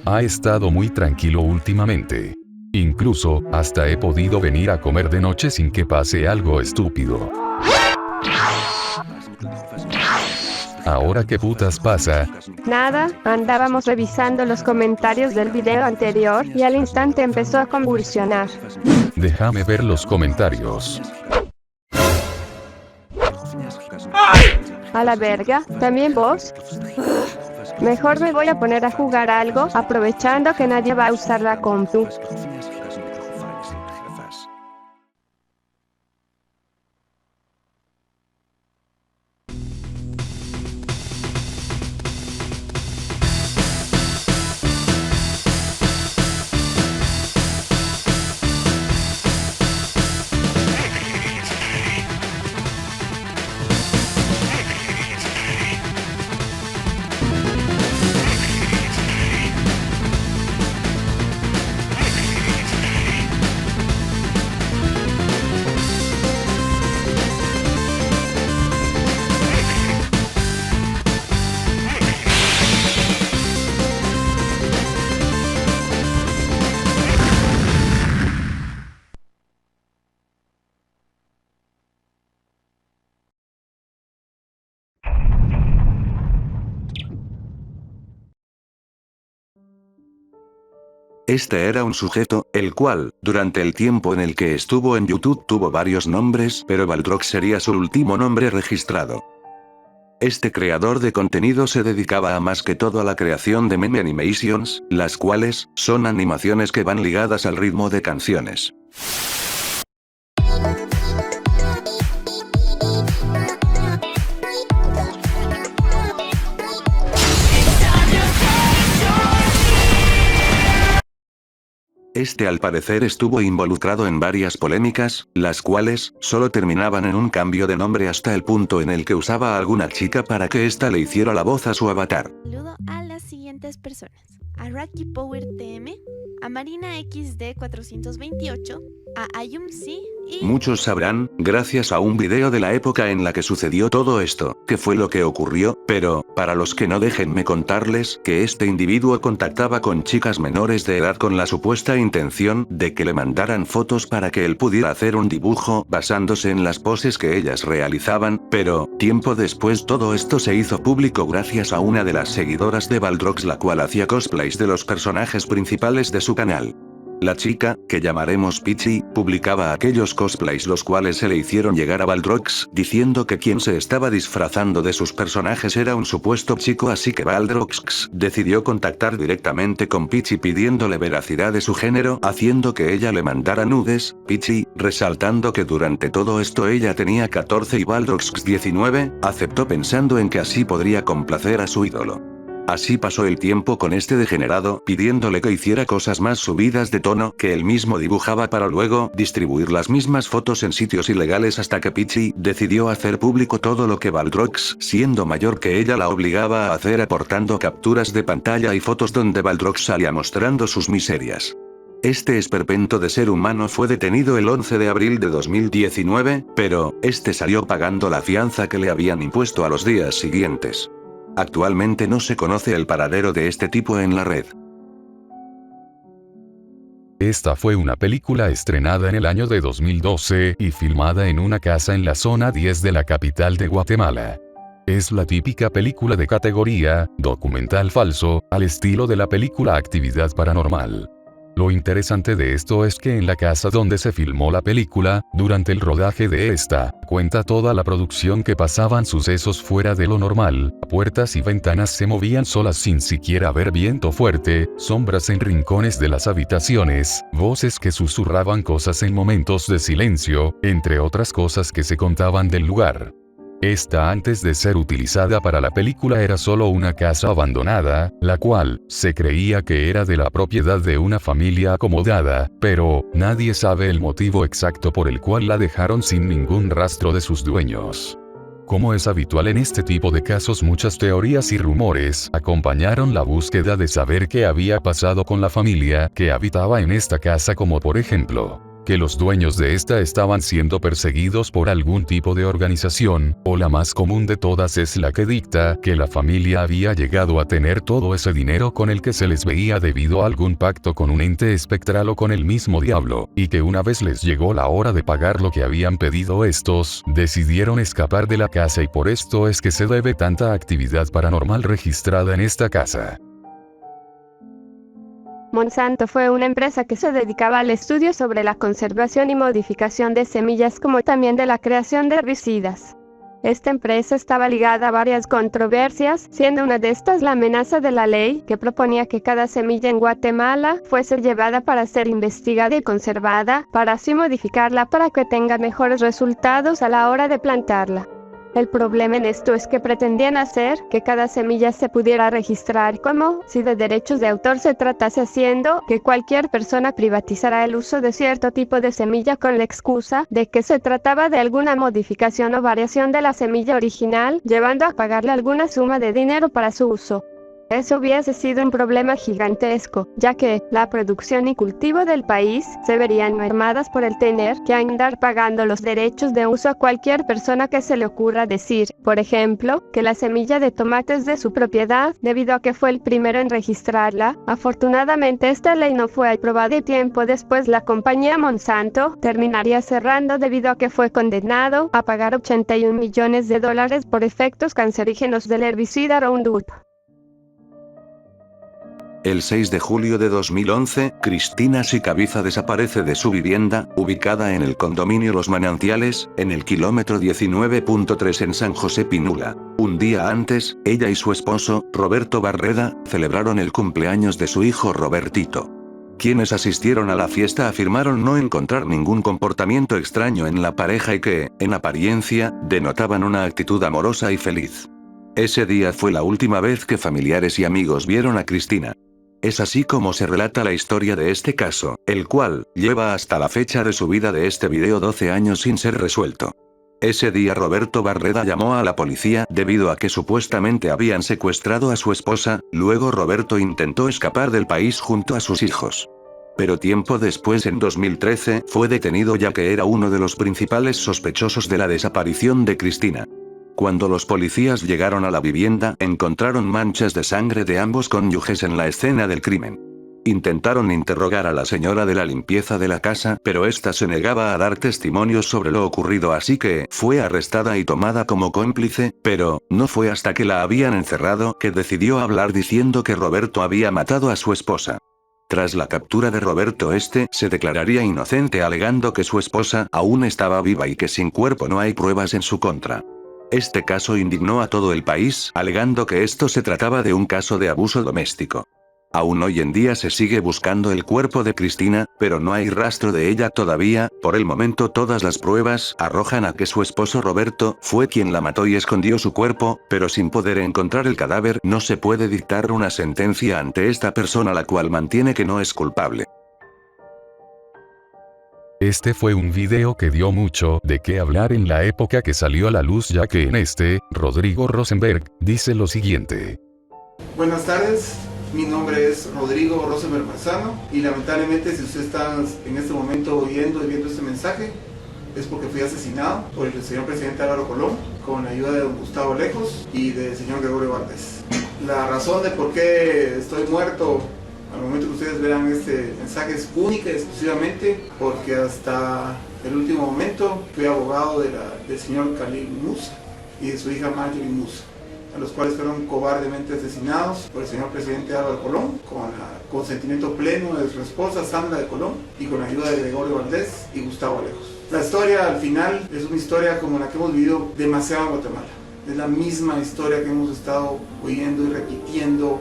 Ha estado muy tranquilo últimamente. Incluso, hasta he podido venir a comer de noche sin que pase algo estúpido. ¿Ahora qué putas pasa? Nada, andábamos revisando los comentarios del video anterior y al instante empezó a convulsionar. Déjame ver los comentarios. A la verga, ¿también vos? Mejor me voy a poner a jugar algo, aprovechando que nadie va a usar la compu. Este era un sujeto, el cual, durante el tiempo en el que estuvo en YouTube tuvo varios nombres, pero Balrog sería su último nombre registrado. Este creador de contenido se dedicaba a más que todo a la creación de meme animations, las cuales, son animaciones que van ligadas al ritmo de canciones. Este al parecer estuvo involucrado en varias polémicas, las cuales, solo terminaban en un cambio de nombre hasta el punto en el que usaba a alguna chica para que ésta le hiciera la voz a su avatar. Saludo a las siguientes personas: a Rocky Power TM, a Marina XD 428, a Ayumc y... Muchos sabrán, gracias a un video de la época en la que sucedió todo esto, qué fue lo que ocurrió, pero, para los que no, déjenme contarles que este individuo contactaba con chicas menores de edad con la supuesta intención de que le mandaran fotos para que él pudiera hacer un dibujo basándose en las poses que ellas realizaban, pero, tiempo después todo esto se hizo público gracias a una de las seguidoras de Balrog, la cual hacía cosplays de los personajes principales de su canal. La chica, que llamaremos Peachy, publicaba aquellos cosplays los cuales se le hicieron llegar a Balrog, diciendo que quien se estaba disfrazando de sus personajes era un supuesto chico, así que Balrog decidió contactar directamente con Peachy pidiéndole veracidad de su género, haciendo que ella le mandara nudes, Peachy, resaltando que durante todo esto ella tenía 14 y Balrog 19, aceptó pensando en que así podría complacer a su ídolo. Así pasó el tiempo con este degenerado, pidiéndole que hiciera cosas más subidas de tono que él mismo dibujaba para luego distribuir las mismas fotos en sitios ilegales, hasta que Peachy decidió hacer público todo lo que Balrog, siendo mayor que ella, la obligaba a hacer, aportando capturas de pantalla y fotos donde Balrog salía mostrando sus miserias. Este esperpento de ser humano fue detenido el 11 de abril de 2019, pero, este salió pagando la fianza que le habían impuesto a los días siguientes. Actualmente no se conoce el paradero de este tipo en la red. Esta fue una película estrenada en el año de 2012 y filmada en una casa en la zona 10 de la capital de Guatemala. Es la típica película de categoría documental falso, al estilo de la película Actividad Paranormal. Lo interesante de esto es que en la casa donde se filmó la película, durante el rodaje de esta, cuenta toda la producción que pasaban sucesos fuera de lo normal, puertas y ventanas se movían solas sin siquiera haber viento fuerte, sombras en rincones de las habitaciones, voces que susurraban cosas en momentos de silencio, entre otras cosas que se contaban del lugar. Esta, antes de ser utilizada para la película, era solo una casa abandonada, la cual se creía que era de la propiedad de una familia acomodada, pero nadie sabe el motivo exacto por el cual la dejaron sin ningún rastro de sus dueños. Como es habitual en este tipo de casos, muchas teorías y rumores acompañaron la búsqueda de saber qué había pasado con la familia que habitaba en esta casa, como por ejemplo, que los dueños de esta estaban siendo perseguidos por algún tipo de organización, o la más común de todas es la que dicta que la familia había llegado a tener todo ese dinero con el que se les veía debido a algún pacto con un ente espectral o con el mismo diablo, y que una vez les llegó la hora de pagar lo que habían pedido estos, decidieron escapar de la casa y por esto es que se debe tanta actividad paranormal registrada en esta casa. Monsanto fue una empresa que se dedicaba al estudio sobre la conservación y modificación de semillas como también de la creación de herbicidas. Esta empresa estaba ligada a varias controversias, siendo una de estas la amenaza de la ley, que proponía que cada semilla en Guatemala fuese llevada para ser investigada y conservada, para así modificarla para que tenga mejores resultados a la hora de plantarla. El problema en esto es que pretendían hacer que cada semilla se pudiera registrar como si de derechos de autor se tratase, haciendo que cualquier persona privatizara el uso de cierto tipo de semilla con la excusa de que se trataba de alguna modificación o variación de la semilla original, llevando a pagarle alguna suma de dinero para su uso. Eso hubiese sido un problema gigantesco, ya que la producción y cultivo del país se verían mermadas por el tener que andar pagando los derechos de uso a cualquier persona que se le ocurra decir, por ejemplo, que la semilla de tomate es de su propiedad, debido a que fue el primero en registrarla. Afortunadamente esta ley no fue aprobada y tiempo después la compañía Monsanto terminaría cerrando debido a que fue condenado a pagar $81 millones por efectos cancerígenos del herbicida Roundup. El 6 de julio de 2011, Cristina Sicabiza desaparece de su vivienda, ubicada en el condominio Los Manantiales, en el kilómetro 19.3 en San José Pinula. Un día antes, ella y su esposo, Roberto Barreda, celebraron el cumpleaños de su hijo Robertito. Quienes asistieron a la fiesta afirmaron no encontrar ningún comportamiento extraño en la pareja y que, en apariencia, denotaban una actitud amorosa y feliz. Ese día fue la última vez que familiares y amigos vieron a Cristina. Es así como se relata la historia de este caso, el cual lleva hasta la fecha de subida de este video 12 años sin ser resuelto. Ese día Roberto Barreda llamó a la policía debido a que supuestamente habían secuestrado a su esposa, luego Roberto intentó escapar del país junto a sus hijos. Pero tiempo después, en 2013, fue detenido ya que era uno de los principales sospechosos de la desaparición de Cristina. Cuando los policías llegaron a la vivienda, encontraron manchas de sangre de ambos cónyuges en la escena del crimen. Intentaron interrogar a la señora de la limpieza de la casa, pero esta se negaba a dar testimonios sobre lo ocurrido, así que fue arrestada y tomada como cómplice, pero no fue hasta que la habían encerrado que decidió hablar diciendo que Roberto había matado a su esposa. Tras la captura de Roberto, se declararía inocente alegando que su esposa aún estaba viva y que sin cuerpo no hay pruebas en su contra. Este caso indignó a todo el país, alegando que esto se trataba de un caso de abuso doméstico. Aún hoy en día se sigue buscando el cuerpo de Cristina, pero no hay rastro de ella todavía. Por el momento todas las pruebas arrojan a que su esposo Roberto fue quien la mató y escondió su cuerpo, pero sin poder encontrar el cadáver no se puede dictar una sentencia ante esta persona, la cual mantiene que no es culpable. Este fue un video que dio mucho de qué hablar en la época que salió a la luz, ya que en Rodrigo Rosenberg dice lo siguiente. Buenas tardes, mi nombre es Rodrigo Rosenberg Marzano y lamentablemente si usted está en este momento oyendo y viendo este mensaje es porque fui asesinado por el señor presidente Álvaro Colón con la ayuda de don Gustavo Lejos y del señor Gregorio Valdés. La razón de por qué estoy muerto al momento que ustedes verán este mensaje es única y exclusivamente porque hasta el último momento fui abogado del señor Khalil Musa y de su hija Marjorie Musa, a los cuales fueron cobardemente asesinados por el señor presidente Álvaro Colón, con el consentimiento pleno de su esposa Sandra de Colón y con la ayuda de Gregorio Valdés y Gustavo Lejos. La historia al final es una historia como la que hemos vivido demasiado en Guatemala. Es la misma historia que hemos estado oyendo y repitiendo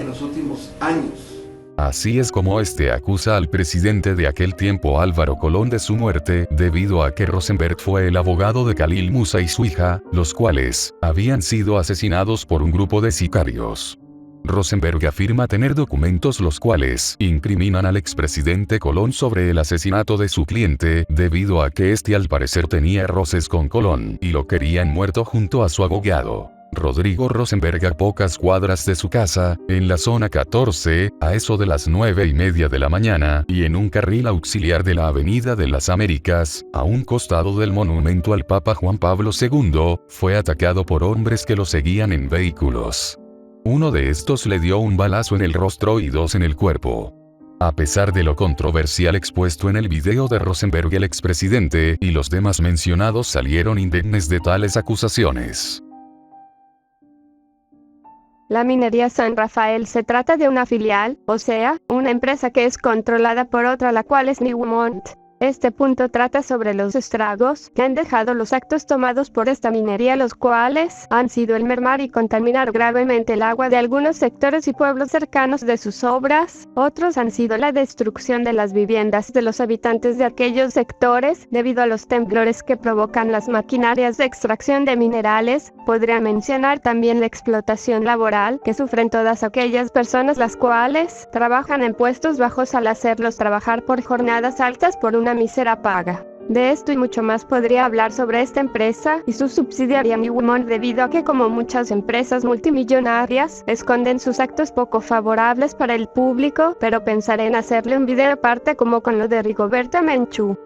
en los últimos años. Así es como acusa al presidente de aquel tiempo Álvaro Colón de su muerte, debido a que Rosenberg fue el abogado de Khalil Musa y su hija, los cuales habían sido asesinados por un grupo de sicarios. Rosenberg afirma tener documentos los cuales incriminan al expresidente Colón sobre el asesinato de su cliente, debido a que al parecer tenía roces con Colón y lo querían muerto junto a su abogado. Rodrigo Rosenberg, a pocas cuadras de su casa, en la zona 14, a eso de las 9:30 de la mañana, y en un carril auxiliar de la Avenida de las Américas, a un costado del monumento al Papa Juan Pablo II, fue atacado por hombres que lo seguían en vehículos. Uno de estos le dio un balazo en el rostro y 2 en el cuerpo. A pesar de lo controversial expuesto en el video de Rosenberg, el expresidente y los demás mencionados salieron indemnes de tales acusaciones. La minería San Rafael se trata de una filial, o sea, una empresa que es controlada por otra, la cual es Newmont. Este punto trata sobre los estragos que han dejado los actos tomados por esta minería, los cuales han sido el mermar y contaminar gravemente el agua de algunos sectores y pueblos cercanos de sus obras. Otros han sido la destrucción de las viviendas de los habitantes de aquellos sectores debido a los temblores que provocan las maquinarias de extracción de minerales. Podría mencionar también la explotación laboral que sufren todas aquellas personas las cuales trabajan en puestos bajos al hacerlos trabajar por jornadas altas por una mísera paga. De esto y mucho más podría hablar sobre esta empresa y su subsidiaria Newmont, debido a que, como muchas empresas multimillonarias, esconden sus actos poco favorables para el público, pero pensaré en hacerle un video aparte como con lo de Rigoberta Menchú.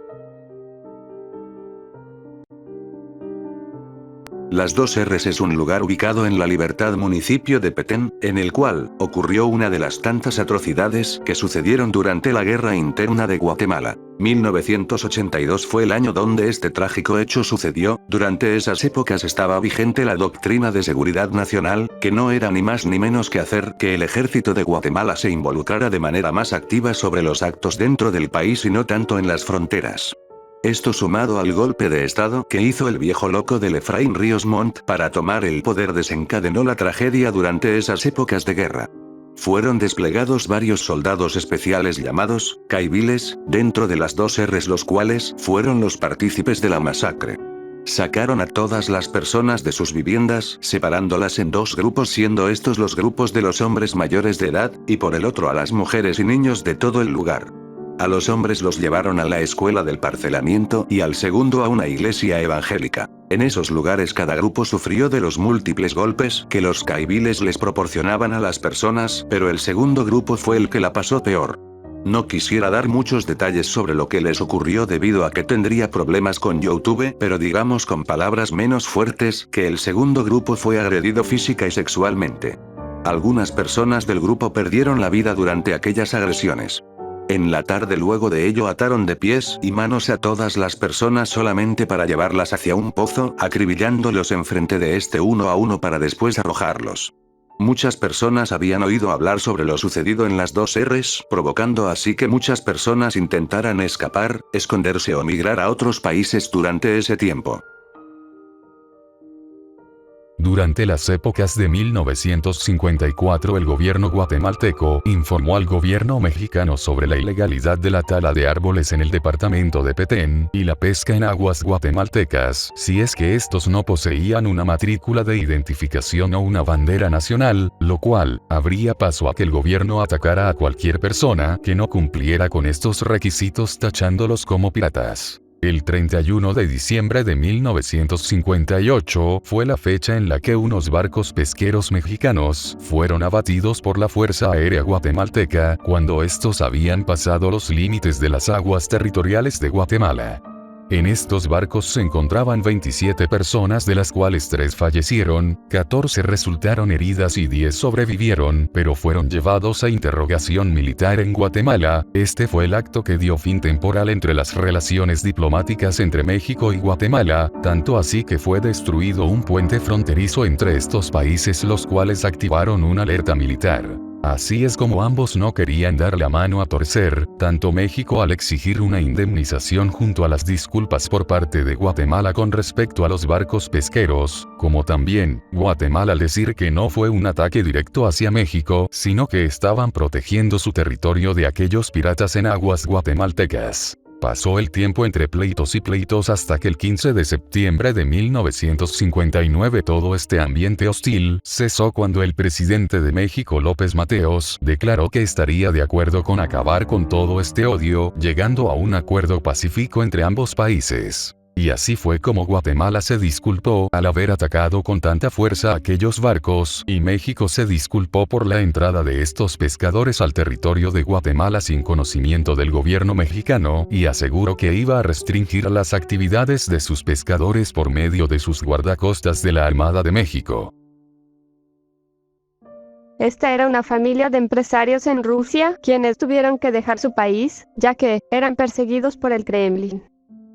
Las 2Rs es un lugar ubicado en La Libertad, municipio de Petén, en el cual ocurrió una de las tantas atrocidades que sucedieron durante la guerra interna de Guatemala. 1982 fue el año donde este trágico hecho sucedió. Durante esas épocas estaba vigente la doctrina de seguridad nacional, que no era ni más ni menos que hacer que el ejército de Guatemala se involucrara de manera más activa sobre los actos dentro del país y no tanto en las fronteras. Esto, sumado al golpe de estado que hizo el viejo loco del Efraín Ríos Montt para tomar el poder, desencadenó la tragedia durante esas épocas de guerra. Fueron desplegados varios soldados especiales llamados caiviles dentro de las 2Rs, los cuales fueron los partícipes de la masacre. Sacaron a todas las personas de sus viviendas, separándolas en 2 grupos, siendo estos los grupos de los hombres mayores de edad, y por el otro a las mujeres y niños de todo el lugar. A los hombres los llevaron a la escuela del parcelamiento y al segundo a una iglesia evangélica. En esos lugares cada grupo sufrió de los múltiples golpes que los caiviles les proporcionaban a las personas, pero el segundo grupo fue el que la pasó peor. No quisiera dar muchos detalles sobre lo que les ocurrió debido a que tendría problemas con YouTube, pero digamos con palabras menos fuertes que el segundo grupo fue agredido física y sexualmente. Algunas personas del grupo perdieron la vida durante aquellas agresiones. En la tarde, luego de ello, ataron de pies y manos a todas las personas solamente para llevarlas hacia un pozo, acribillándolos enfrente de este uno a uno para después arrojarlos. Muchas personas habían oído hablar sobre lo sucedido en las 2Rs, provocando así que muchas personas intentaran escapar, esconderse o migrar a otros países durante ese tiempo. Durante las épocas de 1954, el gobierno guatemalteco informó al gobierno mexicano sobre la ilegalidad de la tala de árboles en el departamento de Petén, y la pesca en aguas guatemaltecas, si es que estos no poseían una matrícula de identificación o una bandera nacional, lo cual abría paso a que el gobierno atacara a cualquier persona que no cumpliera con estos requisitos, tachándolos como piratas. El 31 de diciembre de 1958 fue la fecha en la que unos barcos pesqueros mexicanos fueron abatidos por la Fuerza Aérea Guatemalteca cuando estos habían pasado los límites de las aguas territoriales de Guatemala. En estos barcos se encontraban 27 personas, de las cuales 3 fallecieron, 14 resultaron heridas y 10 sobrevivieron, pero fueron llevados a interrogación militar en Guatemala. Este fue el acto que dio fin temporal entre las relaciones diplomáticas entre México y Guatemala, tanto así que fue destruido un puente fronterizo entre estos países, los cuales activaron una alerta militar. Así es como ambos no querían dar la mano a torcer, tanto México al exigir una indemnización junto a las disculpas por parte de Guatemala con respecto a los barcos pesqueros, como también Guatemala al decir que no fue un ataque directo hacia México, sino que estaban protegiendo su territorio de aquellos piratas en aguas guatemaltecas. Pasó el tiempo entre pleitos y pleitos hasta que el 15 de septiembre de 1959 todo este ambiente hostil cesó cuando el presidente de México, López Mateos, declaró que estaría de acuerdo con acabar con todo este odio, llegando a un acuerdo pacífico entre ambos países. Y así fue como Guatemala se disculpó al haber atacado con tanta fuerza aquellos barcos, y México se disculpó por la entrada de estos pescadores al territorio de Guatemala sin conocimiento del gobierno mexicano, y aseguró que iba a restringir las actividades de sus pescadores por medio de sus guardacostas de la Armada de México. Esta era una familia de empresarios en Rusia, quienes tuvieron que dejar su país, ya que eran perseguidos por el Kremlin.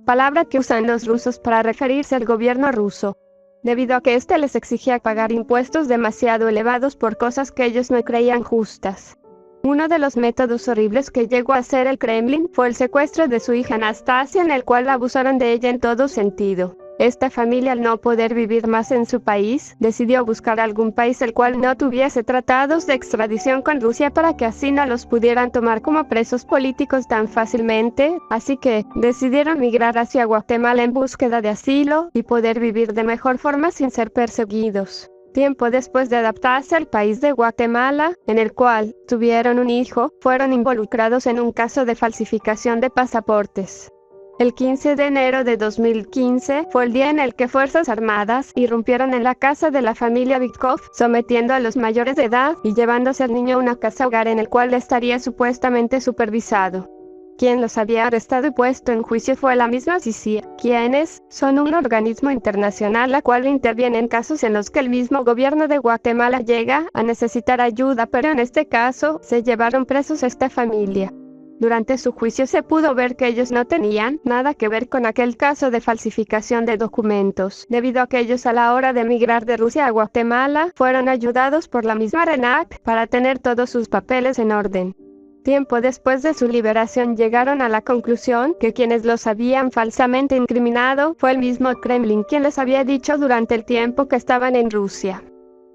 Palabra que usan los rusos para referirse al gobierno ruso, debido a que éste les exigía pagar impuestos demasiado elevados por cosas que ellos no creían justas. Uno de los métodos horribles que llegó a hacer el Kremlin fue el secuestro de su hija Anastasia, en el cual abusaron de ella en todo sentido. Esta familia, al no poder vivir más en su país, decidió buscar algún país el cual no tuviese tratados de extradición con Rusia para que así no los pudieran tomar como presos políticos tan fácilmente, así que decidieron migrar hacia Guatemala en búsqueda de asilo y poder vivir de mejor forma sin ser perseguidos. Tiempo después de adaptarse al país de Guatemala, en el cual tuvieron un hijo, fueron involucrados en un caso de falsificación de pasaportes. El 15 de enero de 2015 fue el día en el que Fuerzas Armadas irrumpieron en la casa de la familia Vitkov, sometiendo a los mayores de edad y llevándose al niño a una casa hogar en el cual estaría supuestamente supervisado. Quien los había arrestado y puesto en juicio fue la misma CIA, quienes son un organismo internacional la cual interviene en casos en los que el mismo gobierno de Guatemala llega a necesitar ayuda, pero en este caso se llevaron presos a esta familia. Durante su juicio se pudo ver que ellos no tenían nada que ver con aquel caso de falsificación de documentos, debido a que ellos a la hora de emigrar de Rusia a Guatemala fueron ayudados por la misma RENAC para tener todos sus papeles en orden. Tiempo después de su liberación llegaron a la conclusión que quienes los habían falsamente incriminado fue el mismo Kremlin quien les había dicho durante el tiempo que estaban en Rusia.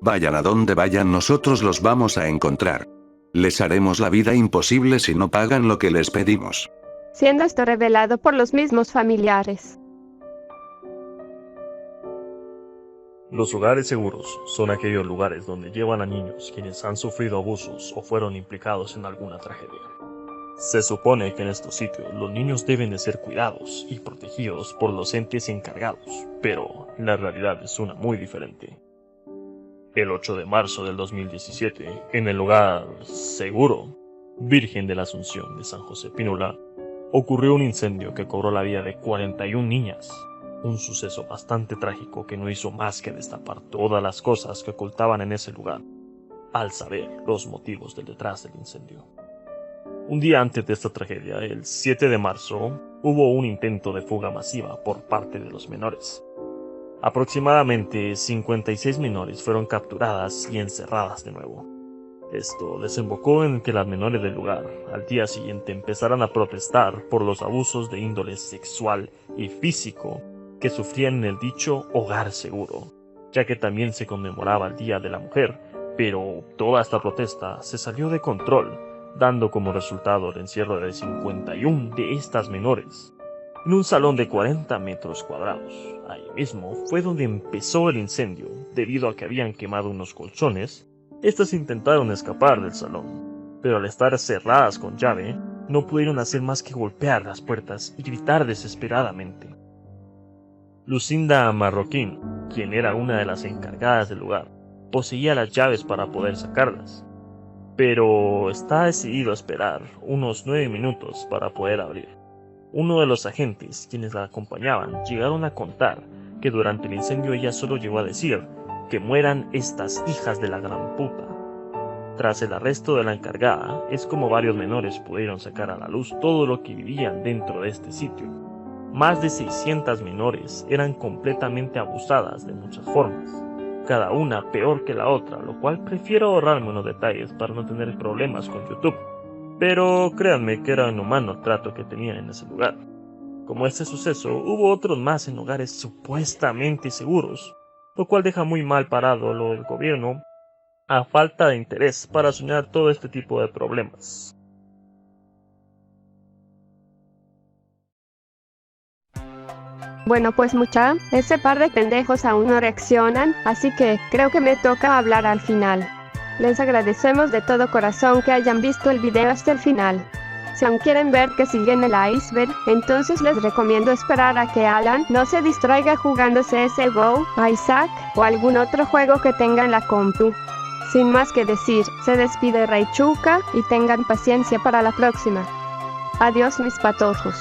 Vayan a donde vayan, nosotros los vamos a encontrar. Les haremos la vida imposible si no pagan lo que les pedimos. Siendo esto revelado por los mismos familiares. Los hogares seguros son aquellos lugares donde llevan a niños quienes han sufrido abusos o fueron implicados en alguna tragedia. Se supone que en estos sitios los niños deben de ser cuidados y protegidos por los entes encargados, pero la realidad es una muy diferente. El 8 de marzo del 2017, en el hogar seguro, Virgen de la Asunción de San José Pinula, ocurrió un incendio que cobró la vida de 41 niñas. Un suceso bastante trágico que no hizo más que destapar todas las cosas que ocultaban en ese lugar, al saber los motivos del detrás del incendio. Un día antes de esta tragedia, el 7 de marzo, hubo un intento de fuga masiva por parte de los menores. Aproximadamente 56 menores fueron capturadas y encerradas de nuevo. Esto desembocó en que las menores del lugar, al día siguiente, empezaran a protestar por los abusos de índole sexual y físico que sufrían en el dicho hogar seguro, ya que también se conmemoraba el Día de la Mujer, pero toda esta protesta se salió de control, dando como resultado el encierro de 51 de estas menores en un salón de 40 metros cuadrados. Ahí mismo fue donde empezó el incendio, debido a que habían quemado unos colchones. Estas intentaron escapar del salón, pero al estar cerradas con llave, no pudieron hacer más que golpear las puertas y gritar desesperadamente. Lucinda Marroquín, quien era una de las encargadas del lugar, poseía las llaves para poder sacarlas, pero está decidido a esperar unos 9 minutos para poder abrir. Uno de los agentes, quienes la acompañaban, llegaron a contar que durante el incendio ella solo llegó a decir que mueran estas hijas de la gran puta. Tras el arresto de la encargada, es como varios menores pudieron sacar a la luz todo lo que vivían dentro de este sitio. Más de 600 menores eran completamente abusadas de muchas formas, cada una peor que la otra, lo cual prefiero ahorrarme unos detalles para no tener problemas con YouTube. Pero créanme que era inhumano el trato que tenían en ese lugar. Como este suceso, hubo otros más en hogares supuestamente seguros, lo cual deja muy mal parado lo del gobierno, a falta de interés para solucionar todo este tipo de problemas. Bueno, pues ese par de pendejos aún no reaccionan, así que creo que me toca hablar al final. Les agradecemos de todo corazón que hayan visto el video hasta el final. Si aún quieren ver que sigue en el iceberg, entonces les recomiendo esperar a que Alan no se distraiga jugando CSGO, Isaac, o algún otro juego que tenga en la compu. Sin más que decir, se despide Raichuca y tengan paciencia para la próxima. Adiós mis patojos.